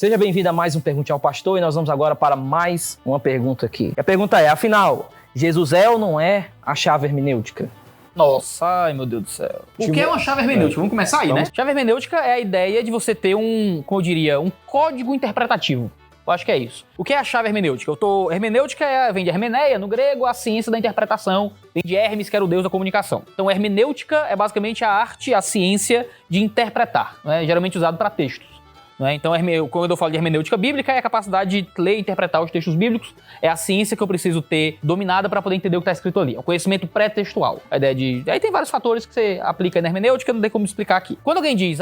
Seja bem-vindo a mais um Pergunte ao Pastor e nós vamos agora para mais uma pergunta aqui. A pergunta é, afinal, Jesus é ou não é a chave hermenêutica? Nossa, ai meu Deus do céu. O que é uma chave hermenêutica? Vamos começar aí, né? Chave hermenêutica é a ideia de você ter um código interpretativo. Eu acho que é isso. O que é a chave hermenêutica? Hermenêutica vem de hermeneia, no grego, a ciência da interpretação. Vem de Hermes, que era o deus da comunicação. Então, hermenêutica é basicamente a arte, a ciência de interpretar, né? Geralmente usado para textos. Né? Então, quando eu falo de hermenêutica bíblica, é a capacidade de ler e interpretar os textos bíblicos. É a ciência que eu preciso ter dominada para poder entender o que está escrito ali. É um conhecimento pré-textual. A ideia de... Aí tem vários fatores que você aplica na hermenêutica, não tem como explicar aqui. Quando alguém diz,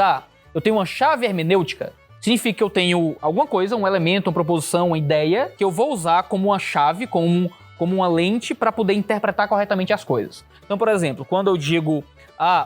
eu tenho uma chave hermenêutica, significa que eu tenho alguma coisa, um elemento, uma proposição, uma ideia, que eu vou usar como uma chave, como uma lente para poder interpretar corretamente as coisas. Então, por exemplo, quando eu digo,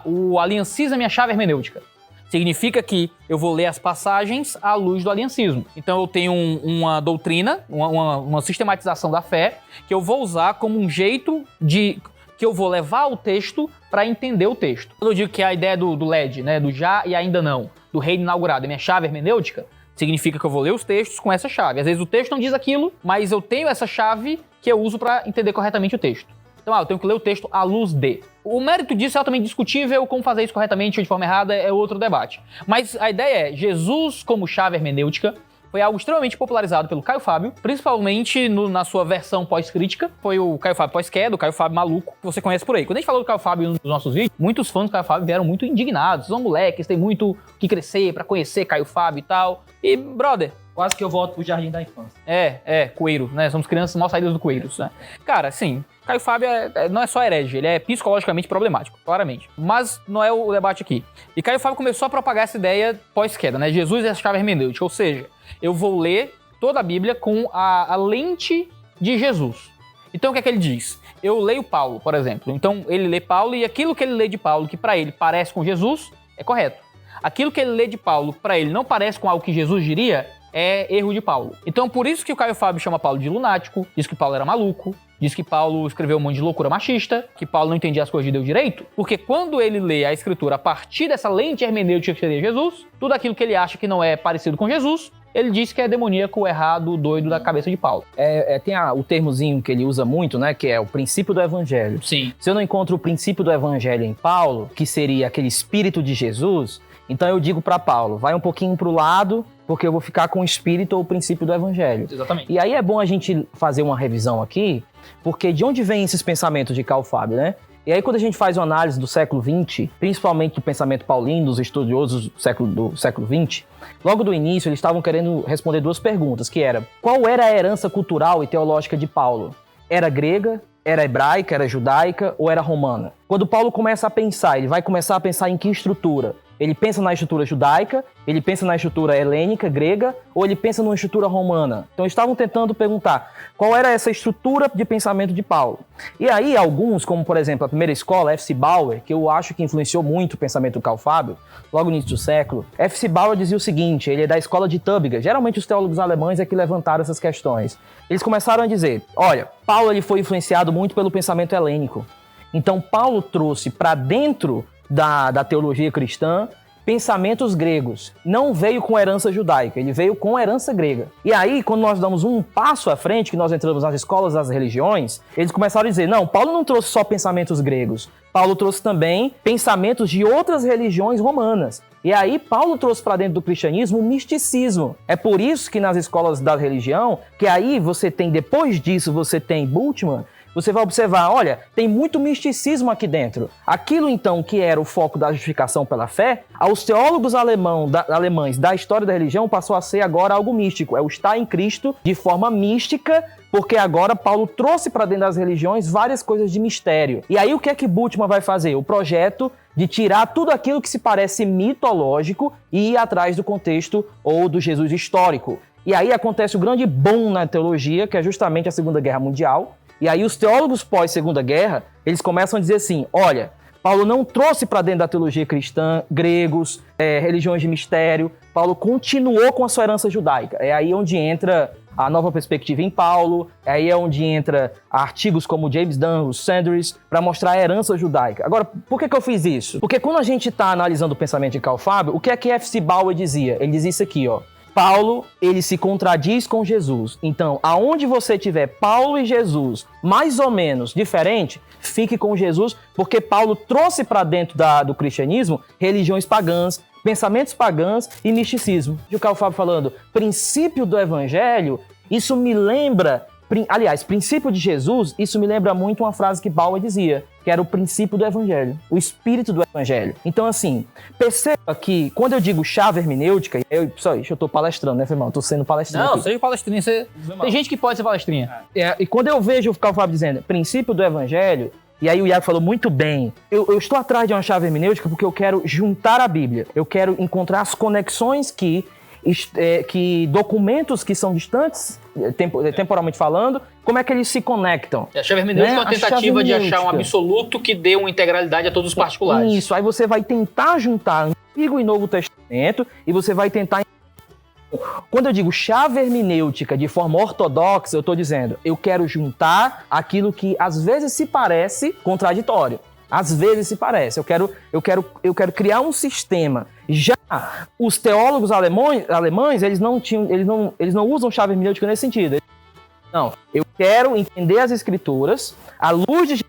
o aliancismo é minha chave hermenêutica, significa que eu vou ler as passagens à luz do aliancismo. Então eu tenho uma doutrina, uma sistematização da fé, que eu vou usar como um jeito que eu vou levar o texto para entender o texto. Quando eu digo que a ideia do LED, né, do já e ainda não, do reino inaugurado, é minha chave hermenêutica, significa que eu vou ler os textos com essa chave. Às vezes o texto não diz aquilo, mas eu tenho essa chave que eu uso para entender corretamente o texto. Então, eu tenho que ler o texto à luz de. O mérito disso é altamente discutível, como fazer isso corretamente ou de forma errada é outro debate. Mas a ideia é, Jesus como chave hermenêutica foi algo extremamente popularizado pelo Caio Fábio, principalmente na sua versão pós-crítica. Foi o Caio Fábio pós-queda, o Caio Fábio maluco, que você conhece por aí. Quando a gente falou do Caio Fábio nos nossos vídeos, muitos fãs do Caio Fábio vieram muito indignados. São moleques, tem muito que crescer pra conhecer Caio Fábio e tal. E, brother... Quase que eu volto pro jardim da infância. Coeiro, né? Somos crianças mal saídas do Coeiros, né? Cara, assim, Caio Fábio não é só herege, ele é psicologicamente problemático, claramente. Mas não é o debate aqui. E Caio Fábio começou a propagar essa ideia pós-queda, né? Jesus é a chave hermenêutica, ou seja, eu vou ler toda a Bíblia com a lente de Jesus. Então, o que é que ele diz? Eu leio Paulo, por exemplo. Então, ele lê Paulo e aquilo que ele lê de Paulo, que pra ele parece com Jesus, é correto. Aquilo que ele lê de Paulo, pra ele não parece com algo que Jesus diria, é erro de Paulo. Então, por isso que o Caio Fábio chama Paulo de lunático, diz que Paulo era maluco, diz que Paulo escreveu um monte de loucura machista, que Paulo não entendia as coisas de Deus direito, porque quando ele lê a Escritura a partir dessa lente hermenêutica que seria Jesus, tudo aquilo que ele acha que não é parecido com Jesus, ele diz que é demoníaco, errado, doido da cabeça de Paulo. Tem o termozinho que ele usa muito, né, que é o princípio do evangelho. Sim. Se eu não encontro o princípio do evangelho em Paulo, que seria aquele espírito de Jesus, então eu digo para Paulo, vai um pouquinho pro lado, porque eu vou ficar com o espírito ou o princípio do evangelho. Exatamente. E aí é bom a gente fazer uma revisão aqui, porque de onde vem esses pensamentos de Caio Fábio, né? E aí quando a gente faz uma análise do século XX, principalmente do pensamento paulino, dos estudiosos do século XX, logo do início eles estavam querendo responder duas perguntas, que era, qual era a herança cultural e teológica de Paulo? Era grega? Era hebraica? Era judaica? Ou era romana? Quando Paulo começa a pensar, ele vai começar a pensar em que estrutura? Ele pensa na estrutura judaica, ele pensa na estrutura helênica, grega, ou ele pensa numa estrutura romana? Então eles estavam tentando perguntar qual era essa estrutura de pensamento de Paulo. E aí alguns, como por exemplo a primeira escola, F.C. Bauer, que eu acho que influenciou muito o pensamento do Caio Fábio, logo no início do século, F.C. Bauer dizia o seguinte, ele é da escola de Tübingen, geralmente os teólogos alemães é que levantaram essas questões. Eles começaram a dizer, olha, Paulo ele foi influenciado muito pelo pensamento helênico. Então Paulo trouxe para dentro da teologia cristã pensamentos gregos. Não veio com herança judaica, ele veio com herança grega. E aí, quando nós damos um passo à frente, que nós entramos nas escolas das religiões, eles começaram a dizer, não, Paulo não trouxe só pensamentos gregos, Paulo trouxe também pensamentos de outras religiões romanas. E aí, Paulo trouxe para dentro do cristianismo o misticismo. É por isso que nas escolas da religião, que aí você tem, depois disso, você tem Bultmann, você vai observar, olha, tem muito misticismo aqui dentro. Aquilo, então, que era o foco da justificação pela fé, aos teólogos alemães da história da religião passou a ser agora algo místico. É o estar em Cristo de forma mística, porque agora Paulo trouxe para dentro das religiões várias coisas de mistério. E aí o que é que Bultmann vai fazer? O projeto de tirar tudo aquilo que se parece mitológico e ir atrás do contexto ou do Jesus histórico. E aí acontece o grande boom na teologia, que é justamente a Segunda Guerra Mundial. E aí os teólogos pós-Segunda Guerra, eles começam a dizer assim, olha, Paulo não trouxe para dentro da teologia cristã gregos, religiões de mistério, Paulo continuou com a sua herança judaica. É aí onde entra a nova perspectiva em Paulo, aí é onde entra artigos como James Dunn, o Sanders, para mostrar a herança judaica. Agora, por que eu fiz isso? Porque quando a gente está analisando o pensamento de Caio Fábio, o que é que F.C. Bauer dizia? Ele dizia isso aqui, ó. Paulo, ele se contradiz com Jesus. Então, aonde você tiver Paulo e Jesus mais ou menos diferente, fique com Jesus, porque Paulo trouxe para dentro do cristianismo religiões pagãs, pensamentos pagãos e misticismo. E o Caio Fábio falando, princípio do evangelho, isso me lembra, aliás, princípio de Jesus, isso me lembra muito uma frase que Paulo dizia, que era o princípio do evangelho, o espírito do evangelho. Então, assim, perceba que quando eu digo chave hermenêutica, eu tô palestrando, né, irmão? Tô sendo palestrante. Não, aqui. seja palestrinha. Tem gente que pode ser palestrinha. E quando eu vejo o Caio Fábio dizendo princípio do evangelho, e aí o Iago falou muito bem, eu estou atrás de uma chave hermenêutica porque eu quero juntar a Bíblia. Eu quero encontrar as conexões que documentos que são distantes, temporalmente falando, como é que eles se conectam? A chave hermenêutica é uma tentativa de achar um absoluto que dê uma integralidade a todos os particulares. Isso, aí você vai tentar juntar Antigo e Novo Testamento e você vai tentar... Quando eu digo chave hermenêutica de forma ortodoxa, eu estou dizendo, eu quero juntar aquilo que às vezes se parece contraditório. Às vezes se parece. Eu quero criar um sistema. Já os teólogos alemães, eles não usam chave hermenêutica nesse sentido. Não, eu quero entender as escrituras à luz de Jesus.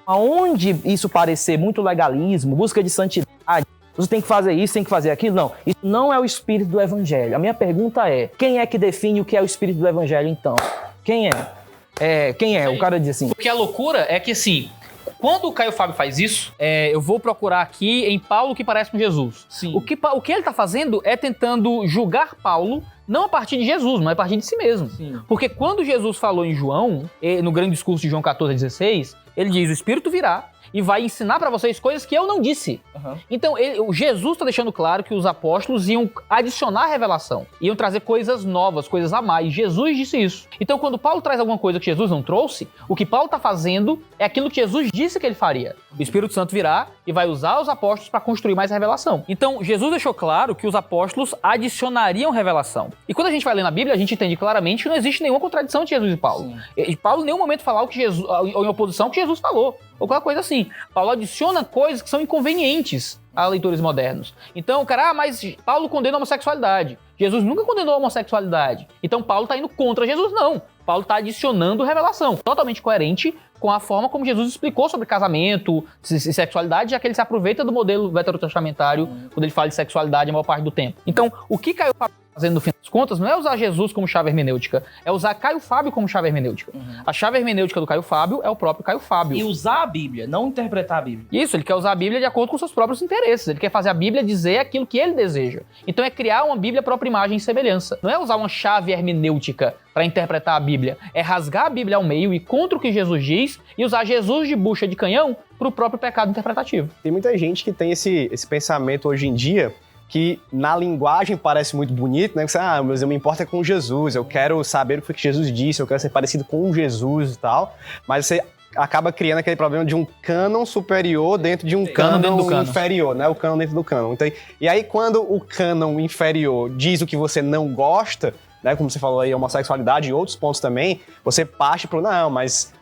Aonde isso parecer muito legalismo, busca de santidade, você tem que fazer isso, tem que fazer aquilo. Não, isso não é o espírito do evangelho. A minha pergunta é, quem é que define o que é o espírito do evangelho, então? Quem é? Quem é? O cara diz assim... Porque a loucura é que, assim, quando o Caio Fábio faz isso, eu vou procurar aqui em Paulo que parece com Jesus. Sim. O que ele está fazendo é tentando julgar Paulo, não a partir de Jesus, mas a partir de si mesmo. Sim. Porque quando Jesus falou em João, no grande discurso de João 14:16, ele diz, o Espírito virá e vai ensinar para vocês coisas que eu não disse. Uhum. Então, Jesus está deixando claro que os apóstolos iam adicionar revelação, iam trazer coisas novas, coisas a mais. Jesus disse isso. Então, quando Paulo traz alguma coisa que Jesus não trouxe, o que Paulo está fazendo é aquilo que Jesus disse que ele faria. O Espírito Santo virá e vai usar os apóstolos para construir mais revelação. Então, Jesus deixou claro que os apóstolos adicionariam revelação. E quando a gente vai ler na Bíblia, a gente entende claramente que não existe nenhuma contradição de Jesus e Paulo. E Paulo em nenhum momento falar o que Jesus, ou em oposição ao que Jesus falou, ou qualquer coisa assim. Paulo adiciona coisas que são inconvenientes a leitores modernos. Então, cara, mas Paulo condena a homossexualidade. Jesus nunca condenou a homossexualidade. Então, Paulo está indo contra Jesus, não. Paulo está adicionando revelação, totalmente coerente com a forma como Jesus explicou sobre casamento e sexualidade, já que ele se aproveita do modelo veterotestamentário quando ele fala de sexualidade a maior parte do tempo. Então, o que Caio Fábio está fazendo no fim das contas não é usar Jesus como chave hermenêutica, é usar Caio Fábio como chave hermenêutica. A chave hermenêutica do Caio Fábio é o próprio Caio Fábio. E usar a Bíblia, não interpretar a Bíblia. Isso, ele quer usar a Bíblia de acordo com seus próprios interesses. Ele quer fazer a Bíblia dizer aquilo que ele deseja. Então é criar uma Bíblia à própria imagem e semelhança. Não é usar uma chave hermenêutica para interpretar a Bíblia. É rasgar a Bíblia ao meio e contra o que Jesus diz e usar Jesus de bucha de canhão para o próprio pecado interpretativo. Tem muita gente que tem esse pensamento hoje em dia que na linguagem parece muito bonito, né? Você, mas eu me importo é com Jesus, eu quero saber o que Jesus disse, eu quero ser parecido com Jesus e tal, mas você acaba criando aquele problema de um cânon superior dentro de um cânon inferior, né? O cânon dentro do cânon. Então, e aí, quando o cânon inferior diz o que você não gosta, né? Como você falou aí, homossexualidade e outros pontos também, você parte pro, não, mas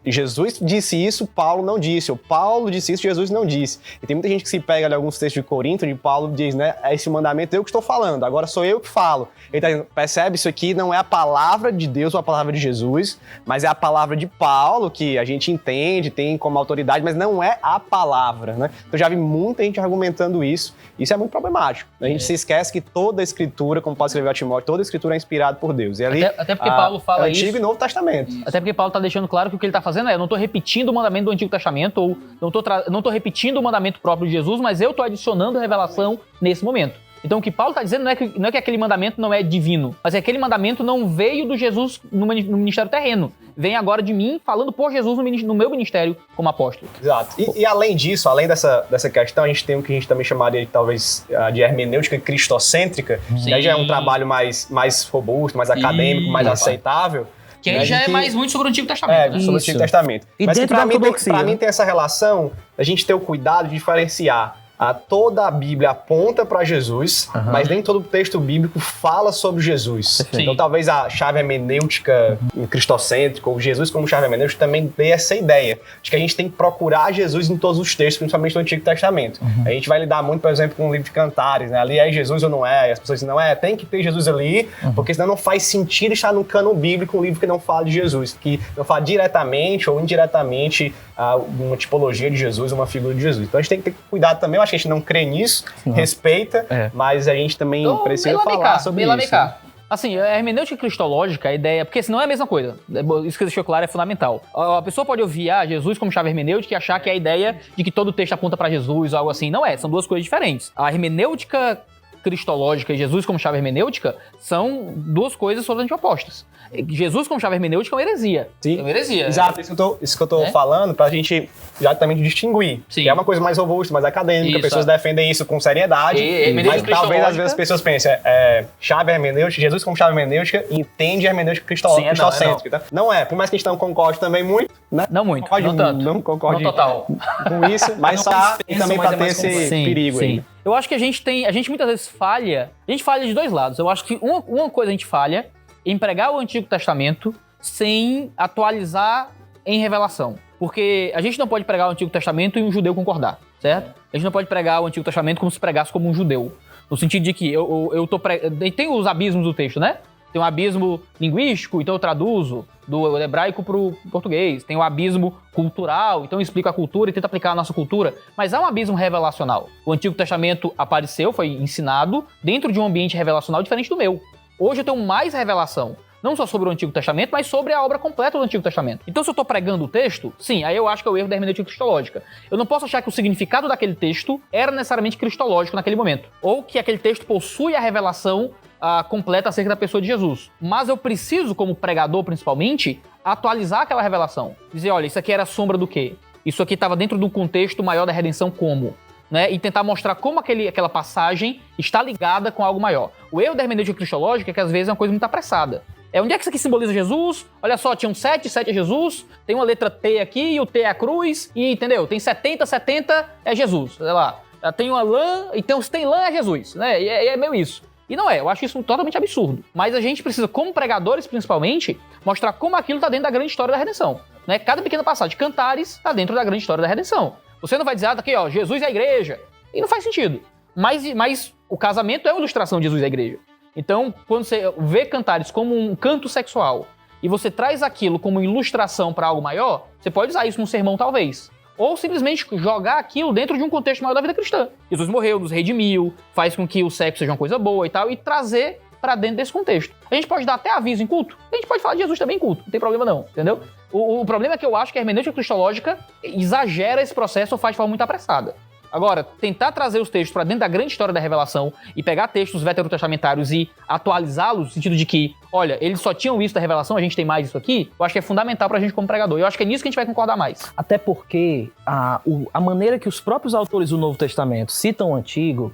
Jesus disse isso, Paulo não disse. Ou Paulo disse isso, Jesus não disse. E tem muita gente que se pega ali alguns textos de Corinto, onde Paulo diz, né? Esse mandamento eu que estou falando, agora sou eu que falo. Ele tá dizendo, percebe, isso aqui não é a palavra de Deus ou a palavra de Jesus, mas é a palavra de Paulo, que a gente entende, tem como autoridade, mas não é a palavra, né? Eu já vi muita gente argumentando isso. Isso é muito problemático. A gente se esquece que toda a escritura, como Paulo escreveu a Timóteo, toda a escritura é inspirada por Deus. E ali, até porque Paulo fala isso. Antigo e Novo Testamento. Até porque Paulo está deixando claro que o que ele está fazendo eu não estou repetindo o mandamento do Antigo Testamento, ou não estou repetindo o mandamento próprio de Jesus, mas eu estou adicionando revelação nesse momento. Então o que Paulo está dizendo não é que aquele mandamento não é divino, mas é que aquele mandamento não veio do Jesus no ministério terreno. Vem agora de mim falando por Jesus no meu ministério como apóstolo. Exato. E além disso, além dessa questão, a gente tem o que a gente também chamaria talvez de hermenêutica cristocêntrica, que aí já é um trabalho mais robusto, mais acadêmico, mais aceitável. Que aí já é mais muito sobre o Antigo Testamento. Sobre o Antigo Testamento. E mas dentro pra da ortodoxia, mim tem essa relação da gente ter o cuidado de diferenciar toda a Bíblia aponta para Jesus, mas nem todo o texto bíblico fala sobre Jesus. Perfeito. Então talvez a chave hermenêutica cristocêntrica, ou Jesus como chave hermenêutica, também dê essa ideia de que a gente tem que procurar Jesus em todos os textos, principalmente no Antigo Testamento. A gente vai lidar muito, por exemplo, com o livro de Cantares, né? Ali é Jesus ou não é? E as pessoas dizem, não é, tem que ter Jesus ali, porque senão não faz sentido estar no cânon bíblico um livro que não fala de Jesus, que não fala diretamente ou indiretamente uma tipologia de Jesus, uma figura de Jesus. Então a gente tem que ter cuidado também. Eu acho que a gente não crê nisso, respeita, mas a gente também precisa falar sobre isso. Né? Assim, a hermenêutica cristológica, a ideia... Porque senão é a mesma coisa. Isso que deixou claro é fundamental. A pessoa pode ouvir Jesus como chave hermenêutica e achar que é a ideia de que todo texto aponta para Jesus ou algo assim. Não é, são duas coisas diferentes. A hermenêutica cristológica e Jesus como chave hermenêutica são duas coisas totalmente opostas. Jesus como chave hermenêutica é uma heresia. Sim. É uma heresia. Exato, isso que eu tô falando pra gente exatamente distinguir. Sim. Que é uma coisa mais robusta, mais acadêmica, pessoas defendem isso com seriedade, mas talvez às vezes as pessoas pensem, chave hermenêutica, Jesus como chave hermenêutica entende a hermenêutica cristocêntrica. Não é, por mais que a gente não concorde também muito, né? Não muito, não tanto. Não concorde total. com isso, mas só e também pra ter esse perigo aí. Eu acho que a gente muitas vezes falha, a gente falha de dois lados. Eu acho que uma coisa a gente falha em pregar o Antigo Testamento sem atualizar em revelação. Porque a gente não pode pregar o Antigo Testamento e um judeu concordar, certo? A gente não pode pregar o Antigo Testamento como se pregasse como um judeu. No sentido de que tem os abismos do texto, né? Tem um abismo linguístico, então eu traduzo do hebraico para o português. Tem um abismo cultural, então eu explico a cultura e tento aplicar a nossa cultura. Mas há um abismo revelacional. O Antigo Testamento apareceu, foi ensinado dentro de um ambiente revelacional diferente do meu. Hoje eu tenho mais revelação, não só sobre o Antigo Testamento, mas sobre a obra completa do Antigo Testamento. Então se eu estou pregando o texto, sim, aí eu acho que é o erro da hermenêutica cristológica. Eu não posso achar que o significado daquele texto era necessariamente cristológico naquele momento. Ou que aquele texto possui a revelação completa acerca da pessoa de Jesus. Mas eu preciso, como pregador principalmente, atualizar aquela revelação. Dizer, olha, isso aqui era sombra do quê? Isso aqui estava dentro de um contexto maior da redenção como? Né? E tentar mostrar como aquela passagem está ligada com algo maior. O erro da hermenêutica cristológica é que às vezes é uma coisa muito apressada. Onde é que isso aqui simboliza Jesus? Olha só, tinha um 7 é Jesus, tem uma letra T aqui, e o T é a cruz, e entendeu? Tem 70 é Jesus, sei lá. Tem uma lã, então se tem lã é Jesus, né? E é meio isso. E não é, eu acho isso totalmente absurdo. Mas a gente precisa, como pregadores principalmente, mostrar como aquilo está dentro da grande história da redenção. Né? Cada pequena passagem de Cantares está dentro da grande história da redenção. Você não vai dizer, tá aqui, ó, Jesus é a igreja. E não faz sentido. Mas o casamento é uma ilustração de Jesus e a igreja. Então, quando você vê Cantares como um canto sexual e você traz aquilo como ilustração para algo maior, você pode usar isso num sermão, talvez. Ou simplesmente jogar aquilo dentro de um contexto maior da vida cristã. Jesus morreu, nos redimiu, faz com que o sexo seja uma coisa boa e tal, e trazer para dentro desse contexto. A gente pode dar até aviso em culto, a gente pode falar de Jesus também em culto, não tem problema não, entendeu? O problema é que eu acho que a hermenêutica cristológica exagera esse processo ou faz de forma muito apressada. Agora, tentar trazer os textos para dentro da grande história da revelação e pegar textos veterotestamentários e atualizá-los no sentido de que, olha, eles só tinham isso da revelação, a gente tem mais isso aqui, eu acho que é fundamental pra gente como pregador. Eu acho que é nisso que a gente vai concordar mais. Até porque a maneira que os próprios autores do Novo Testamento citam o Antigo,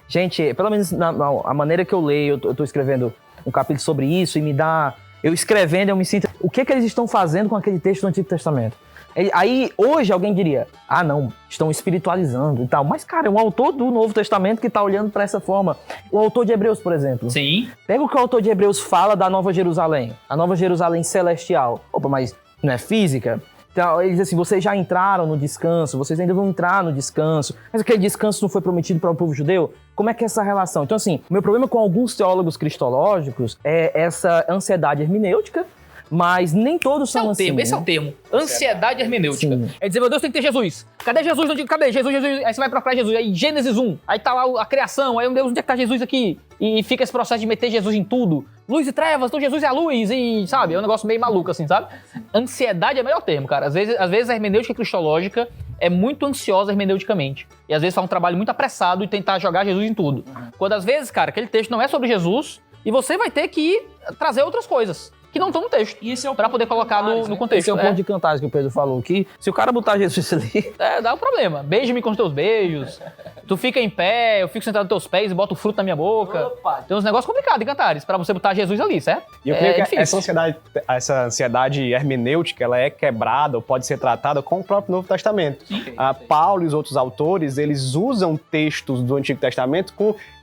gente, pelo menos a maneira que eu leio, eu tô escrevendo um capítulo sobre isso e me dá... Eu escrevendo, eu me sinto... O que eles estão fazendo com aquele texto do Antigo Testamento? Aí, hoje, alguém diria, não, estão espiritualizando e tal. Mas, cara, é um autor do Novo Testamento que tá olhando pra essa forma. O autor de Hebreus, por exemplo. Sim. Pega o que o autor de Hebreus fala da Nova Jerusalém. A Nova Jerusalém celestial. Opa, mas não é física? Então, ele diz assim, vocês já entraram no descanso, vocês ainda vão entrar no descanso. Mas aquele descanso não foi prometido para o povo judeu? Como é que é essa relação? Então, assim, o meu problema com alguns teólogos cristológicos é essa ansiedade hermenêutica, mas nem todos são assim. Esse é o termo. Ansiedade hermenêutica. Sim. É dizer, meu Deus, tem que ter Jesus. Cadê Jesus? Cadê Jesus? Aí você vai procurar Jesus. Aí Gênesis 1. Aí tá lá a criação. Aí, meu Deus, onde é que tá Jesus aqui? E fica esse processo de meter Jesus em tudo. Luz e trevas, então Jesus é a luz. E, sabe, é um negócio meio maluco, assim, sabe? Ansiedade é o melhor termo, cara. Às vezes a hermenêutica cristológica é muito ansiosa hermeneuticamente. E às vezes faz um trabalho muito apressado e tentar jogar Jesus em tudo. Quando às vezes, cara, aquele texto não é sobre Jesus... E você vai ter que trazer outras coisas. que não estão no texto. E esse é o Pra poder colocar no contexto. Esse é o ponto de Cantares que o Pedro falou, que se o cara botar Jesus ali... Dá um problema. Beija-me com os teus beijos. Tu fica em pé, eu fico sentado nos teus pés e boto o fruto na minha boca. Opa. Tem uns negócios complicados em Cantares, pra você botar Jesus ali, certo? E eu creio que difícil. essa ansiedade hermenêutica, ela é quebrada ou pode ser tratada com o próprio Novo Testamento. Paulo e os outros autores, eles usam textos do Antigo Testamento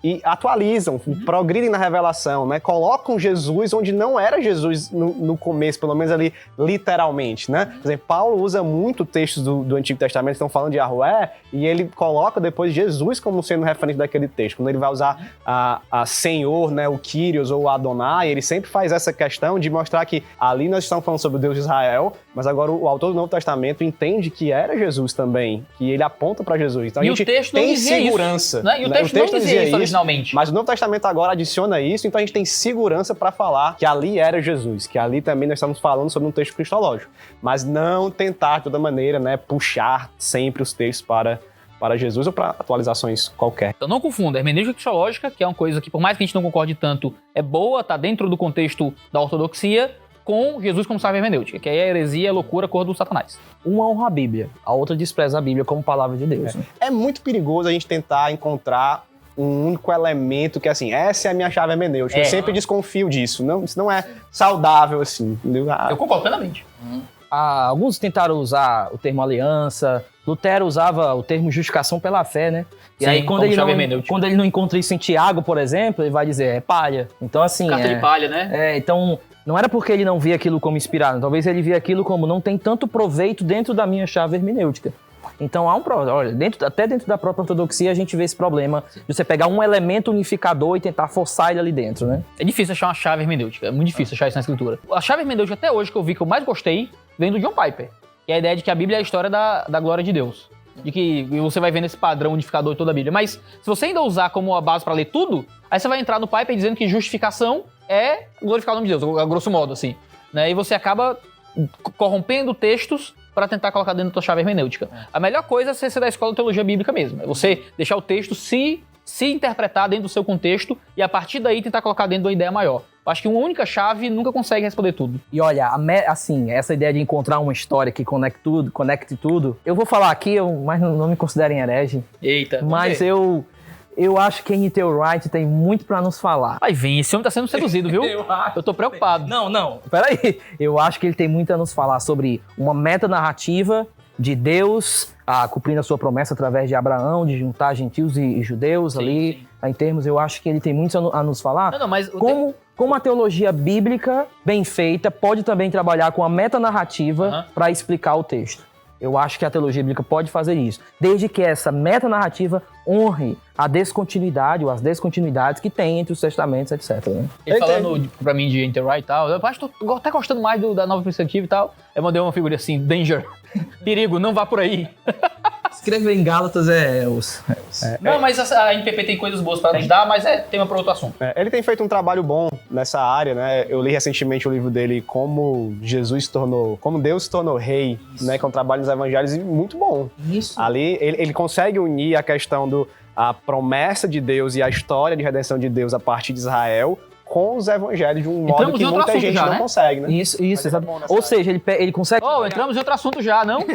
e atualizam, progridem na revelação, né? Colocam Jesus onde não era Jesus no começo, pelo menos ali literalmente, né? Por exemplo, Paulo usa muito textos do Antigo Testamento que estão falando de Yahweh e ele coloca depois Jesus como sendo referente daquele texto. Quando ele vai usar a Senhor, né, o Kyrios ou o Adonai, ele sempre faz essa questão de mostrar que ali nós estamos falando sobre o Deus de Israel, mas agora o autor do Novo Testamento entende que era Jesus também, que ele aponta para Jesus. Então a gente tem segurança. Isso, né? E o texto não dizia isso originalmente. Mas o Novo Testamento agora adiciona isso, então a gente tem segurança para falar que ali era Jesus, que ali também nós estamos falando sobre um texto cristológico. Mas não tentar, de toda maneira, né, puxar sempre os textos para Jesus ou para atualizações qualquer. Então não confunda, hermenêutica cristológica, que é uma coisa que, por mais que a gente não concorde tanto, é boa, tá dentro do contexto da ortodoxia, com Jesus como sábia hermenêutica, que aí é heresia, loucura, cor do Satanás. Uma honra a Bíblia, a outra despreza a Bíblia como palavra de Deus. Né? É muito perigoso a gente tentar encontrar um único elemento que, assim, essa é a minha chave hermenêutica. Eu sempre desconfio disso. Isso não é saudável, assim. Entendeu? Eu concordo plenamente. Alguns tentaram usar o termo aliança, Lutero usava o termo justificação pela fé, né? E sim, aí quando ele não encontra isso em Tiago, por exemplo, ele vai dizer, é palha. Então assim... Carta de palha, né? Então... Não era porque ele não via aquilo como inspirado, talvez ele via aquilo como não tem tanto proveito dentro da minha chave hermenêutica. Então há um problema. Olha, até dentro da própria ortodoxia a gente vê esse problema de você pegar um elemento unificador e tentar forçar ele ali dentro, né? É difícil achar uma chave hermenêutica, é muito difícil achar isso na escritura. A chave hermenêutica até hoje que eu vi que eu mais gostei vem do John Piper, que é a ideia de que a Bíblia é a história da glória de Deus. De que você vai vendo esse padrão unificador em toda a Bíblia. Mas se você ainda usar como a base para ler tudo, aí você vai entrar no Piper dizendo que justificação é glorificar o nome de Deus, a grosso modo, assim. Né? E você acaba corrompendo textos para tentar colocar dentro da tua chave hermenêutica. A melhor coisa é você da escola de teologia bíblica mesmo. É você deixar o texto se interpretar dentro do seu contexto e a partir daí tentar colocar dentro de uma ideia maior. Eu acho que uma única chave nunca consegue responder tudo. E olha, assim, essa ideia de encontrar uma história que conecte tudo, eu vou falar aqui, mas não me considerem herege. Eita. Mas eu acho que N.T. Wright tem muito pra nos falar. Aí vem, esse homem tá sendo seduzido, viu? Eu tô preocupado. Não. Peraí. Eu acho que ele tem muito a nos falar sobre uma metanarrativa de Deus cumprindo a sua promessa através de Abraão, de juntar gentios e judeus ali. Sim. Em termos, eu acho que ele tem muito a nos falar. Mas como a teologia bíblica, bem feita, pode também trabalhar com a metanarrativa para explicar o texto. Eu acho que a teologia bíblica pode fazer isso, desde que essa metanarrativa honre a descontinuidade ou as descontinuidades que tem entre os testamentos, etc. Né? Ele falando pra mim de Enter Right e tal, eu acho que tô até gostando mais da nova perspectiva e tal. Eu mandei uma figura assim, danger, perigo, não vá por aí. Escrever em Gálatas Não, mas a NPP tem coisas boas pra nos dar, mas é tema para outro assunto. Ele tem feito um trabalho bom nessa área, né? Eu li recentemente o livro dele, Como Deus se tornou rei, né? Que é um trabalho nos evangelhos muito bom. Isso. Ali ele consegue unir a questão a promessa de Deus e a história de redenção de Deus a partir de Israel com os evangelhos de um modo que muita gente não consegue, né? Isso, exato. Ou seja, ele consegue... entramos em outro assunto já, não?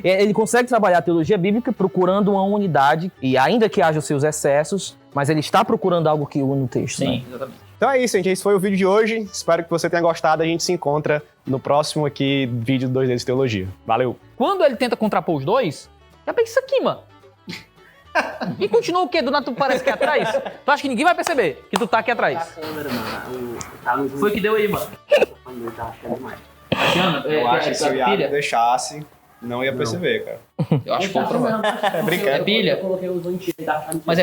Ele consegue trabalhar a teologia bíblica procurando uma unidade, e ainda que haja os seus excessos, mas ele está procurando algo que une o texto. Sim, né? exatamente. Então é isso, gente. Esse foi o vídeo de hoje. Espero que você tenha gostado. A gente se encontra no próximo vídeo do 2 Dedos de Teologia. Valeu! Quando ele tenta contrapor os dois, já pensa isso aqui, mano. E continua o quê? Do nada tu parece que é atrás? Tu acha que ninguém vai perceber que tu tá aqui atrás? Foi o que deu aí, mano. Eu acho que se o Iago deixasse, não ia perceber, cara. Eu acho que foi o problema. É brincadeira. É pilha. Mas é